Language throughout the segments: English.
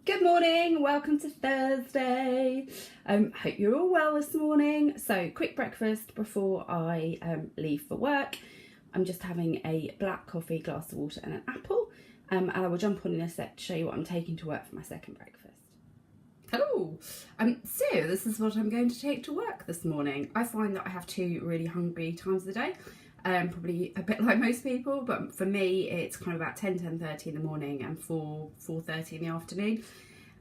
Good morning, welcome to Thursday. Hope you're all well this morning. So quick breakfast before I leave for work. I'm just having a black coffee, glass of water and an apple. And I will jump on in a sec to show you what I'm taking to work for my second breakfast. Hello. So this is what I'm going to take to work this morning. I find that I have two really hungry times of the day. Probably a bit like most people, but for me it's kind of about 10:30 in the morning and 4:30 in the afternoon.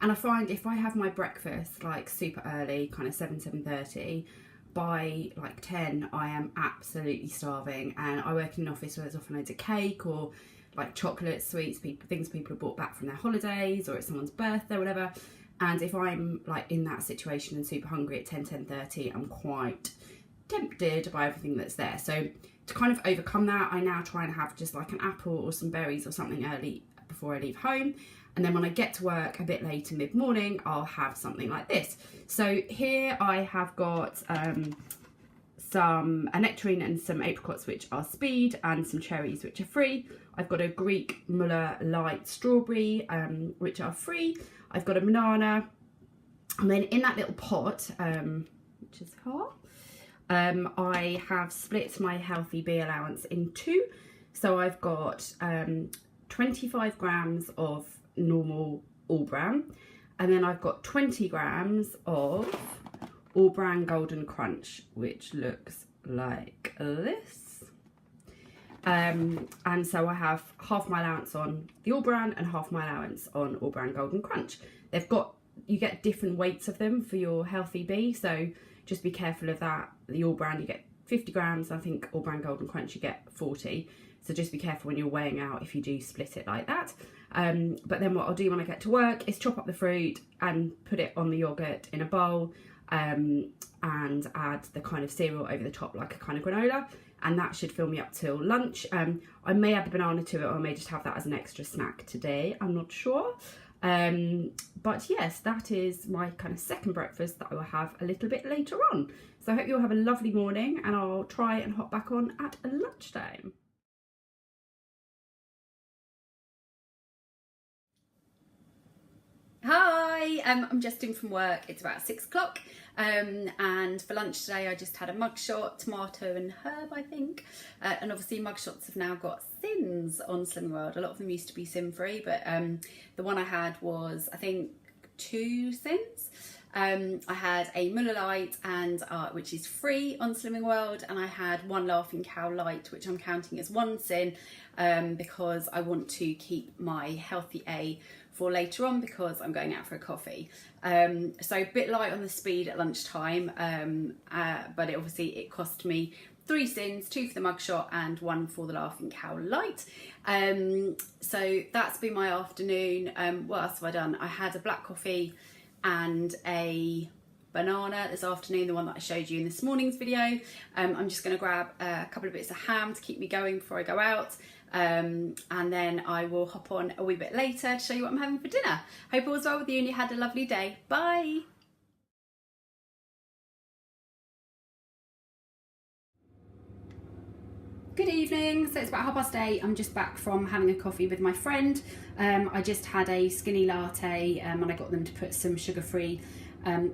And I find if I have my breakfast like super early, kind of 7:30, by like 10 I am absolutely starving. And I work in an office where there's often loads of cake or like chocolates, sweets, things people have brought back from their holidays, or it's someone's birthday or whatever. And if I'm like in that situation and super hungry at 10:30, I'm quite tempted by everything that's there. So to kind of overcome that, I now try and have just like an apple or some berries or something early before I leave home. And then when I get to work a bit later mid-morning, I'll have something like this. So here I have got a nectarine and some apricots, which are speed, and some cherries, which are free. I've got a Greek Muller light strawberry, which are free. I've got a banana. And then in that little pot, which is hot, I have split my healthy bee allowance in two. So I've got 25 grams of normal all bran, and then I've got 20 grams of all bran golden crunch, which looks like this. And so I have half my allowance on the all bran and half my allowance on all bran golden crunch. You get different weights of them for your healthy bee, so just be careful of that. The all bran you get 50 grams, I think all bran golden crunch you get 40. So just be careful when you're weighing out if you do split it like that. But then what I'll do when I get to work is chop up the fruit and put it on the yogurt in a bowl, and add the kind of cereal over the top like a kind of granola, and that should fill me up till lunch. I may add the banana to it, or I may just have that as an extra snack today, I'm not sure. But yes, that is my kind of second breakfast that I will have a little bit later on. So I hope you'll have a lovely morning, and I'll try and hop back on at lunchtime. Hi, I'm just in from work. It's about 6 o'clock, and for lunch today I just had a mugshot, tomato and herb, I think. And obviously mugshots have now got syns on Slimming World. A lot of them used to be sin free, but the one I had was, I think, 2 syns. I had a Muller Light, and which is free on Slimming World, and I had one Laughing Cow Light, which I'm counting as 1 syn, because I want to keep my healthy A for later on, because I'm going out for a coffee. So a bit light on the speed at lunchtime, but it cost me 3 syns, 2 for the mugshot and 1 for the Laughing Cow Light. So that's been my afternoon. What else have I done? I had a black coffee and a banana this afternoon, the one that I showed you in this morning's video. I'm just going to grab a couple of bits of ham to keep me going before I go out, and then I will hop on a wee bit later to show you what I'm having for dinner. Hope all's well with you and you had a lovely day. Bye! Good evening, so it's about 8:30. I'm just back from having a coffee with my friend. I just had a skinny latte, and I got them to put some sugar-free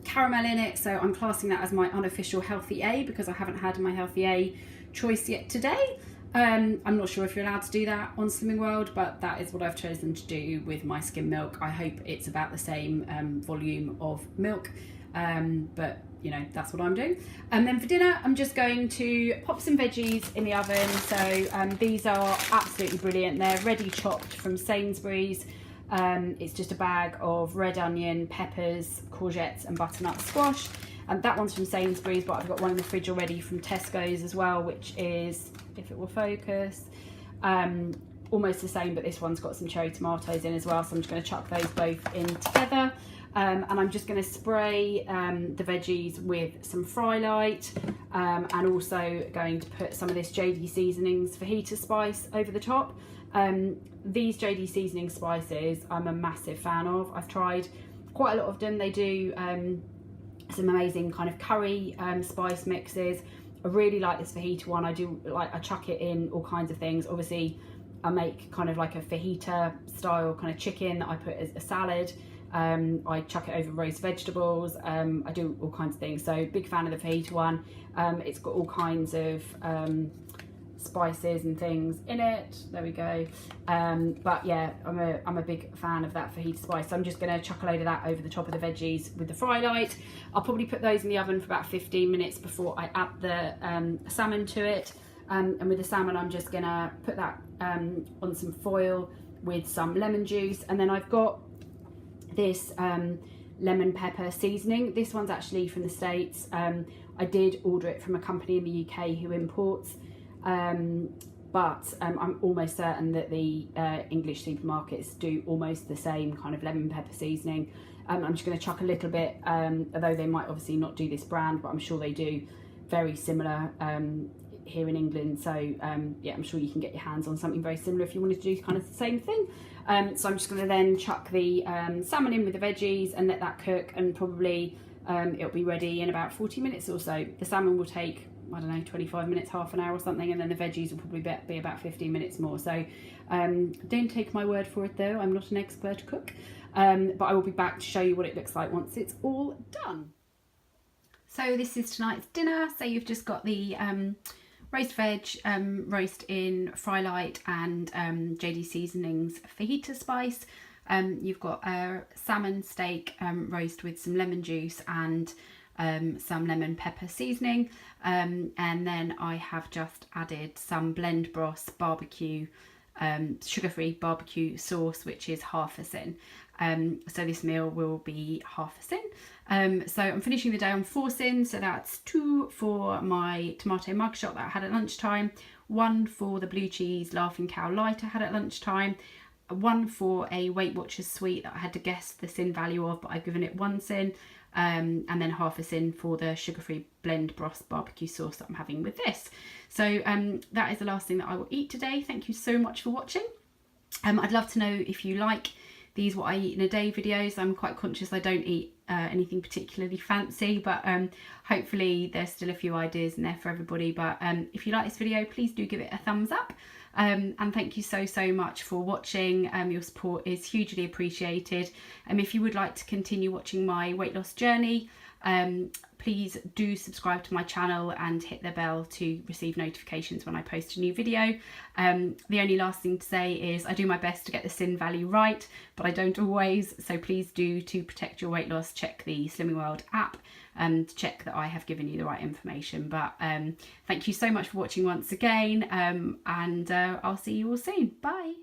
caramel in it, so I'm classing that as my unofficial healthy A, because I haven't had my healthy A choice yet today. I'm not sure if you're allowed to do that on Slimming World, but that is what I've chosen to do with my skim milk. I hope it's about the same volume of milk, but you know, that's what I'm doing. And then for dinner, I'm just going to pop some veggies in the oven. So these are absolutely brilliant. They're ready chopped from Sainsbury's. It's just a bag of red onion, peppers, courgettes and butternut squash. And that one's from Sainsbury's, but I've got one in the fridge already from Tesco's as well, which is, if it will focus, almost the same, but this one's got some cherry tomatoes in as well. So I'm just going to chuck those both in together. And I'm just going to spray the veggies with some Fry Light, and also going to put some of this JD Seasonings fajita spice over the top. These JD Seasoning spices I'm a massive fan of. I've tried quite a lot of them. They do some amazing kind of curry spice mixes. I really like this fajita one. I chuck it in all kinds of things. Obviously I make kind of like a fajita style kind of chicken that I put as a salad. I chuck it over roast vegetables. I do all kinds of things. So big fan of the fajita one. It's got all kinds of spices and things in it. There we go. But yeah, I'm a big fan of that fajita spice. So I'm just going to chuck a load of that over the top of the veggies with the fry light. I'll probably put those in the oven for about 15 minutes before I add the salmon to it. And with the salmon, I'm just going to put that on some foil with some lemon juice. And then I've got this lemon pepper seasoning. This one's actually from the States. I did order it from a company in the UK who imports, but I'm almost certain that the English supermarkets do almost the same kind of lemon pepper seasoning. I'm just going to chuck a little bit, although they might obviously not do this brand, but I'm sure they do very similar here in England. So yeah, I'm sure you can get your hands on something very similar if you wanted to do kind of the same thing. So I'm just going to then chuck the salmon in with the veggies and let that cook, and probably it'll be ready in about 40 minutes or so. The salmon will take, I don't know, 25 minutes, half an hour or something, and then the veggies will probably be about 15 minutes more. So don't take my word for it though, I'm not an expert cook, but I will be back to show you what it looks like once it's all done. So this is tonight's dinner. So you've just got the roast veg, roast in fry light and JD Seasonings fajita spice. You've got a salmon steak roast with some lemon juice and some lemon pepper seasoning, and then I have just added some blend broth barbecue, sugar-free barbecue sauce, which is half a sin. So this meal will be half a sin. So I'm finishing the day on 4 sins, so that's 2 for my tomato mug shot that I had at lunchtime, 1 for the blue cheese Laughing Cow light I had at lunchtime, 1 for a Weight Watchers sweet that I had to guess the sin value of, but I've given it 1 sin, and then half a sin for the sugar-free blend broth barbecue sauce that I'm having with this. So that is the last thing that I will eat today. Thank you so much for watching. I'd love to know if you like these what I eat in a day videos. I'm quite conscious I don't eat anything particularly fancy, but hopefully there's still a few ideas in there for everybody. But if you like this video, please do give it a thumbs up, and thank you so much for watching. Your support is hugely appreciated. If you would like to continue watching my weight loss journey, please do subscribe to my channel and hit the bell to receive notifications when I post a new video. The only last thing to say is I do my best to get the sin value right, but I don't always, so please do, to protect your weight loss, check the Slimming World app to check that I have given you the right information. But thank you so much for watching once again, and I'll see you all soon. Bye.